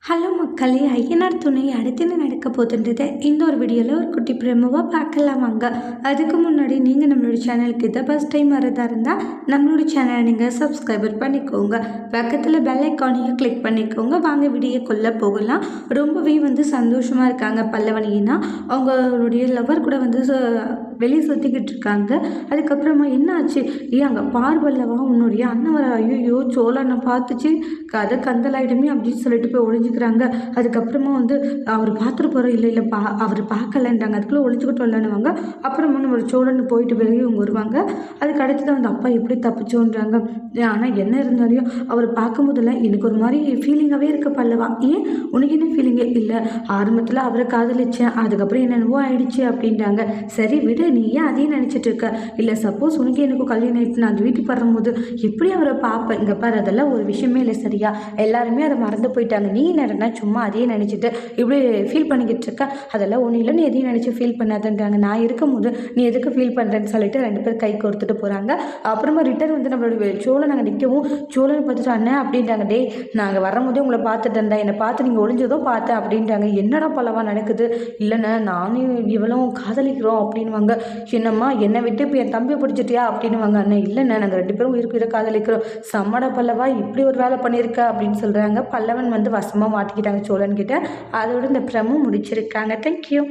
Hello மக்களே, ஐயனார் துணை அடுத்து என்ன நடக்க போகுதுன்றதை இந்த ஒரு வீடியோவில் ஒரு குட்டி பிரமோவாக பார்க்கலாம் வாங்க. அதுக்கு முன்னாடி நீங்கள் நம்மளோட சேனலுக்கு இதை ஃபஸ்ட் டைம் வரதா இருந்தால் நம்மளோட சேனலை நீங்கள் சப்ஸ்கிரைபர் பண்ணிக்கோங்க. பக்கத்தில் பெல் ஐக்கானையும் கிளிக் பண்ணிக்கோங்க. வாங்க வீடியோக்குள்ளே போகலாம். ரொம்பவே சந்தோஷமாக இருக்காங்க பல்லவன். ஏன்னா அவங்களுடைய லவர் கூட வெளியே சுற்றிக்கிட்டு இருக்காங்க. அதுக்கப்புறமா என்ன ஆச்சு, அங்கே பார்வல்லவா உன்னுடைய அண்ணன் வர, ஐயோ சோழனை பார்த்துச்சு கதை கந்தலாயிடுமே அப்படின்னு சொல்லிட்டு போய் ஒழிஞ்சுக்கிறாங்க. அதுக்கப்புறமா அவர் பார்த்துட்டு போகிறோம், இல்லை அவர் பார்க்கலன்றாங்க. அதுக்குள்ளே ஒழிச்சுக்கிட்டு வரலன்னுவாங்க. அப்புறமா நம்ம சோழன் போயிட்டு பிறகு இவங்க வருவாங்க. அதுக்கு அடுத்து தான் அப்பா எப்படி தப்பிச்சோன்றாங்க. ஆனால் என்ன இருந்தாலையும் அவர் பார்க்கும்போதெல்லாம் எனக்கு ஒரு மாதிரி ஃபீலிங்காகவே இருக்க பல்லவா. ஏன் உனக்கு என்ன ஃபீலிங்கே இல்லை? ஆரம்பத்தில் அவரை காதலிச்சேன், அதுக்கப்புறம் என்னென்னவோ ஆயிடுச்சு அப்படின்றாங்க. சரி விடு, நீ ஏன் அதையும் நினச்சிட்டு இருக்க? இல்லை சப்போஸ் உனக்கு எனக்கும் கல்யாணம் ஆயிடுச்சு, நான் அந்த வீட்டுக்கு வரும்போது எப்படி அவரை பார்ப்பேன்? இங்கே பாரு, அதெல்லாம் ஒரு விஷயமே இல்லை சரியா? எல்லாருமே அதை மறந்து போயிட்டாங்க. நீ என்னடனா சும்மா அதையும் நினச்சிட்டு இப்படி ஃபீல் பண்ணிக்கிட்டு இருக்க. அதெல்லாம் ஒன்றும் இல்லை, நீ எதையும் நினச்சி ஃபீல் பண்ணாதுன்றாங்க. நான் இருக்கும்போது நீ எதுக்கு ஃபீல் பண்ணுறேன்னு சொல்லிட்டு ரெண்டு பேர் கை கோர்த்துட்டு போகிறாங்க. அப்புறமா ரிட்டர்ன் நம்மளோட சோழன் நாங்கள் நிற்கவும் சோழனை பார்த்துட்டு அண்ணன் அப்படின்றாங்க. டே, நாங்கள் வரும்போதே உங்களை பார்த்துட்டு இருந்தா, என்னை பார்த்து நீங்கள் ஒளிஞ்சதும் பார்த்தேன் அப்படின்றாங்க. என்னடா பல்லவா நடக்குது? இல்லைண்ணே, நானும் இவளும் காதலிக்கிறோம் அப்படின்வாங்க. என்னம்மா என்னை விட்டு இப்போ என் தம்பியை பிடிச்சிட்டியா அப்படின்வாங்க. அண்ணன் இல்லைண்ணே, நாங்கள் ரெண்டு பேரும் உயிருக்கு காதலிக்கிறோம். சம்மட பல்லவா இப்படி ஒரு வேலை பண்ணியிருக்க அப்படின்னு சொல்கிறாங்க. பல்லவன் வசமாக மாட்டிக்கிட்டாங்க சோழன் கிட்ட. அதோட இந்த பிரமும் முடிச்சிருக்காங்க. தேங்க்யூ.